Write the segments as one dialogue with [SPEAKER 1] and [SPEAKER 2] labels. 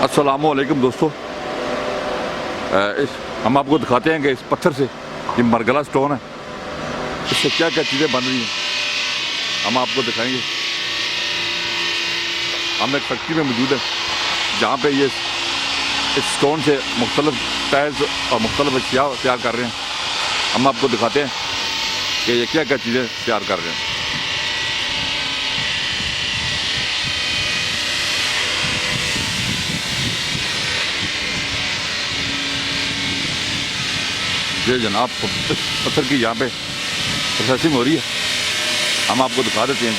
[SPEAKER 1] अस्सलामुअलैकुम दोस्तों। हम आपको दिखाते हैं कि इस पत्थर से, ये मरगला स्टोन है, इससे क्या क्या चीज़ें बन रही हैं हम आपको दिखाएंगे। हम एक फैक्ट्री में मौजूद है जहाँ पे ये इस स्टोन से मुख्तलिफ टाइल्स और मुख्तलिफ अशिया तैयार कर रहे हैं। हम आपको दिखाते हैं कि ये क्या क्या चीज़ें तैयार कर रहे हैं। ये जनाब पत्थर की यहाँ पे प्रोसेसिंग हो रही है, हम आपको दिखा देते हैं।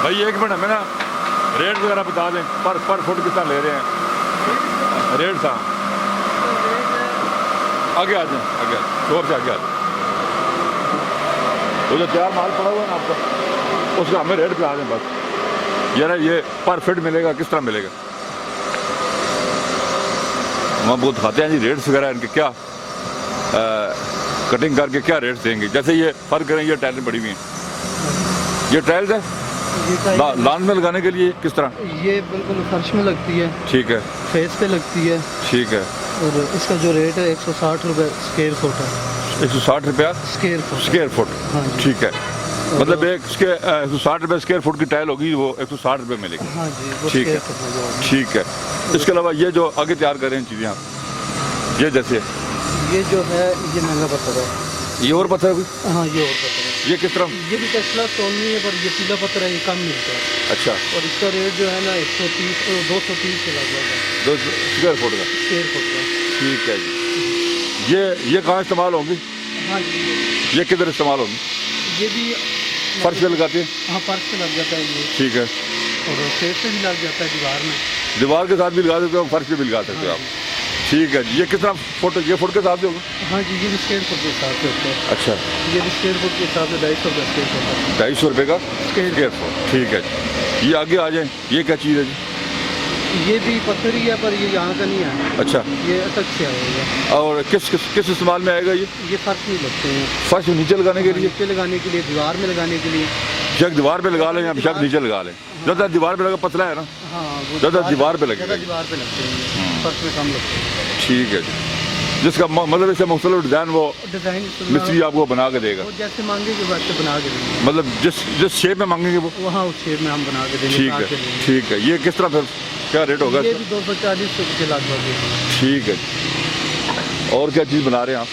[SPEAKER 1] भाई एक मिनट हमें ना रेट वगैरह बता दें, पर फुट कितना ले रहे हैं रेट था। आगे आ जाए, आगे शोर से आगे आ जाए। वो जो तैयार माल पड़ा हुआ है ना आपका, उसका हमें रेट बता दें बस। यार ये पर फिट मिलेगा, किस तरह मिलेगा? हम आपको दिखाते हैं जी रेट्स वगैरह इनके क्या, कटिंग करके क्या रेट्स देंगे। जैसे ये फर्क करें, ये टाइलें पड़ी हुई हैं, ये टाइल्स है लॉन में लगाने के लिए किस तरह?
[SPEAKER 2] ये बिल्कुल फर्श में लगती है,
[SPEAKER 1] ठीक है,
[SPEAKER 2] फेस पे लगती है,
[SPEAKER 1] ठीक है।
[SPEAKER 2] और इसका जो रेट है 160 रुपये स्क्वायर फुट है।
[SPEAKER 1] 160 रुपया स्क्वायर फुट,
[SPEAKER 2] हाँ जी।
[SPEAKER 1] ठीक है। मतलब एक 160 रुपये स्क्वायर फुट की टाइल होगी, वो 160 रुपये मिलेगी।
[SPEAKER 2] हाँ जी, वो
[SPEAKER 1] ठीक है,
[SPEAKER 2] स्क्वायर फुट में जाएगा।
[SPEAKER 1] ठीक है। इसके अलावा ये जो आगे तैयार कर रहे हैं चीज़ें आप, ये जैसे
[SPEAKER 2] ये जो है ये महंगा पत्थर है।
[SPEAKER 1] ये और पत्थर है कोई?
[SPEAKER 2] हाँ, ये और पत्थर है।
[SPEAKER 1] ये किस तरह?
[SPEAKER 2] ये भी टेस्ला स्टोन नहीं है, पर ये पीला पत्थर है, ये कम मिलता है।
[SPEAKER 1] अच्छा,
[SPEAKER 2] और इसका रेट जो है ना 130 230 के लगभग है,
[SPEAKER 1] 2 स्क्वायर फुट का,
[SPEAKER 2] स्क्वायर फुट का।
[SPEAKER 1] ठीक है जी। ये कहाँ इस्तेमाल होंगी?
[SPEAKER 2] हाँ जी,
[SPEAKER 1] ये किधर इस्तेमाल होंगी?
[SPEAKER 2] ये भी
[SPEAKER 1] फर्श पे लगाती है,
[SPEAKER 2] हाँ फर्श पे लग जाता है ये,
[SPEAKER 1] ठीक है।
[SPEAKER 2] और फेस पे भी लग जाता है, दीवार में।
[SPEAKER 1] दीवार के साथ भी लगा सकते हो, फर्श पे भी लगा सकते हो आप, ठीक है जी। ये कितना फुट? ये फुट के साथ भी होगा?
[SPEAKER 2] हाँ जी, ये भी स्क्वायर फुट के हिसाब से होता है।
[SPEAKER 1] अच्छा,
[SPEAKER 2] ये भी स्क्वायर फुट के हिसाब से 250 रुपये स्क्वायर फुट है।
[SPEAKER 1] 250 रुपये का स्क्वायर फुट, ठीक है जी। ये आगे आ जाए, ये क्या चीज़ है जी?
[SPEAKER 2] ये भी पत्थर ही है, पर ये यहाँ का नहीं है,
[SPEAKER 1] अच्छा,
[SPEAKER 2] ये अलग से आएगा।
[SPEAKER 1] और किस इस्तेमाल में आएगा ये?
[SPEAKER 2] ये फर्श नहीं लगते हैं,
[SPEAKER 1] फर्श नीचे लगाने के लिए,
[SPEAKER 2] नीचे लगाने के लिए, दीवार में लगाने के लिए।
[SPEAKER 1] शक दीवार पे लगा लें या शक नीचे लगा लें? ज़्यादा दीवार पे लगा, पतला है ना,
[SPEAKER 2] हाँ, वो
[SPEAKER 1] ज़्यादा दीवार पे लगेगा।
[SPEAKER 2] ज़्यादा दीवार पे लगते हैं, फर्श में कम लगते हैं।
[SPEAKER 1] ठीक है जी। जिसका मतलब इससे मुख्तलिफ डिज़ाइन वो
[SPEAKER 2] डिज़ाइन
[SPEAKER 1] मिस्त्री आपको बना के देगा,
[SPEAKER 2] वो जैसे मांगेंगे वैसे बना के देंगे।
[SPEAKER 1] मतलब जिस शेप में मांगेंगे वो।
[SPEAKER 2] वहाँ उस शेप में हम बना के देंगे,
[SPEAKER 1] ठीक
[SPEAKER 2] काट
[SPEAKER 1] है,
[SPEAKER 2] के देंगे।
[SPEAKER 1] ठीक है। ये किस तरह फिर क्या रेट होगा?
[SPEAKER 2] ये भी 240 रुपये के लगभग है।
[SPEAKER 1] ठीक है जी। और क्या चीज़ बना रहे हैं आप?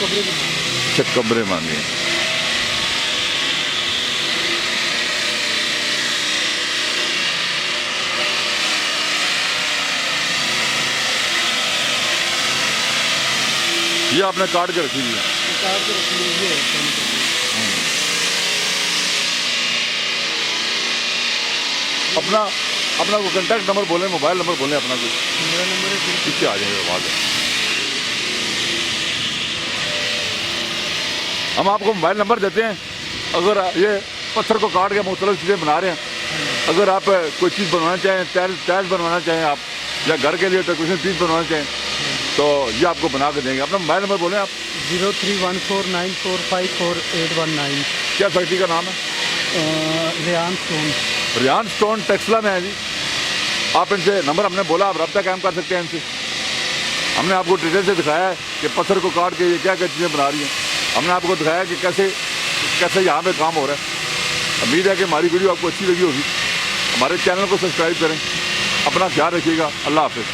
[SPEAKER 2] कपड़े भी
[SPEAKER 1] अच्छा, कमरे मांगे हैं। ये आपने काट के रखी हुई है,
[SPEAKER 2] काट के रख लीजिए।
[SPEAKER 1] अपना अपना वो कॉन्टैक्ट नंबर बोलें, मोबाइल नंबर बोलें अपना कुछ,
[SPEAKER 2] मेरा नंबर है
[SPEAKER 1] पीछे आ जाएगा आवाज़। हम आपको मोबाइल नंबर देते हैं, अगर ये पत्थर को काट के मुख्तलिफ चीज़ें बना रहे हैं, अगर आप कोई चीज़ बनवाना चाहें, टाइल्स बनवाना चाहें आप, या घर के लिए डेकोरेशन पीस बनवाना चाहें, तो ये आपको बना के देंगे। अपना मोबाइल नंबर बोलें आप।
[SPEAKER 2] 03149454
[SPEAKER 1] क्या फैक्ट्री का नाम है?
[SPEAKER 2] Ryan stone.
[SPEAKER 1] रेयान स्टोन टेक्सला में है जी। आप इनसे नंबर हमने बोला, आप रब्ता कायम कर सकते हैं इनसे। हमने आपको डिटेल से दिखाया है कि पत्थर को काट के ये क्या क्या चीज़ें बना रही हैं। हमने आपको दिखाया कि कैसे कैसे यहाँ पे काम हो रहा है। उम्मीद है कि हमारी वीडियो आपको अच्छी लगी होगी। हमारे चैनल को सब्सक्राइब करें। अपना ख्याल रखिएगा। अल्लाह हाफ़िज़।